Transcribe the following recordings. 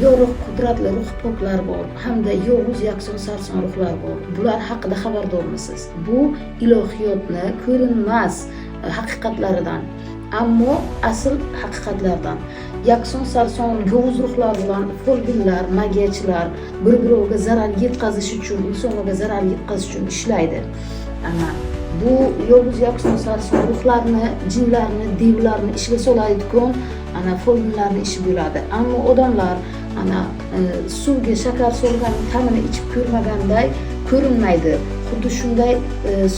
yorug' qudratli ruh poklar bor hamda yovuz yakson sarson ruhlar bor. Bular haqida xabardormisiz? Bu ilohiyotni ko'rinmas haqiqatlaridan, ammo asl haqiqatlardan. Yakson sarson yovuz ruhlar bilan folbinlar, magiyachilar bir-biriga zarar yetkazish uchun, insonlarga zarar yetkazish uchun ishlaydi. Ana bu yovuz yakson sarson ruhlarni, jinlarni, devlarni ishga soladigan ana folbinlarni ishi bo'ladi. Ammo odamlar ana suvga shakar solgan ta'mini ichib ko'rmaganday ko'rinmaydi. Xuddi shunday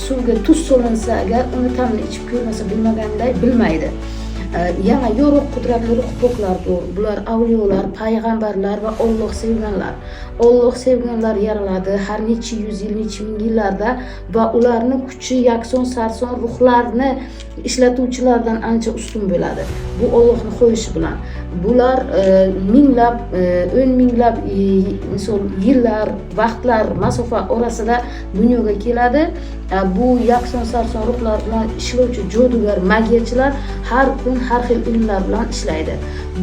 suvga tuz solinsa agar uni ta'mini ichib ko'rmasa bilmaganday bilmaydi. Yana yorug' qudratli ruh poklar bor. Bular avliyolar, payg'ambarlar va Alloh sevganlar. Alloh sevganlar yaraladi har necha yuz yil, necha ming yillarda va ularning kuchi yakson sarson ruhlarni ishlatuvchilardan ancha ustun bo'ladi. Bu Allohning xohishi bilan. Bular minglab, 10 minglab misol yillar, vaqtlar masofa orasida dunyoga keladi. Bu yakson sarson ruhlar bilan ishlovchi jodugar, magiyachilar har kun har xil ilmlar bilan ishlaydi.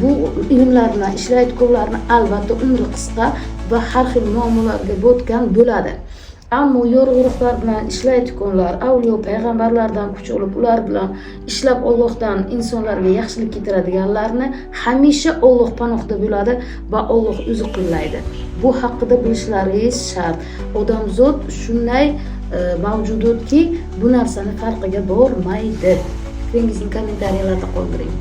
Bu ilmlar bilan ishlaydiganlarni albatta umri qisqa va har xil muammolarga botgan bo'ladi. Ammo yorug' ruhlar bilan ishlaydiganlar, avliyo payg'ambarlardan kuch olib, ular bilan ishlab Allohdan insonlarga yaxshilik keltiradiganlarni hamisha Alloh panohida bo'ladi va Alloh o'zi qo'llaydi. Bu haqida bilishlaringiz shart. Odamzod shunday mavjudotki, bu narsani farqiga bormaydi. Fikringizni kommentariyalarda qoldiring.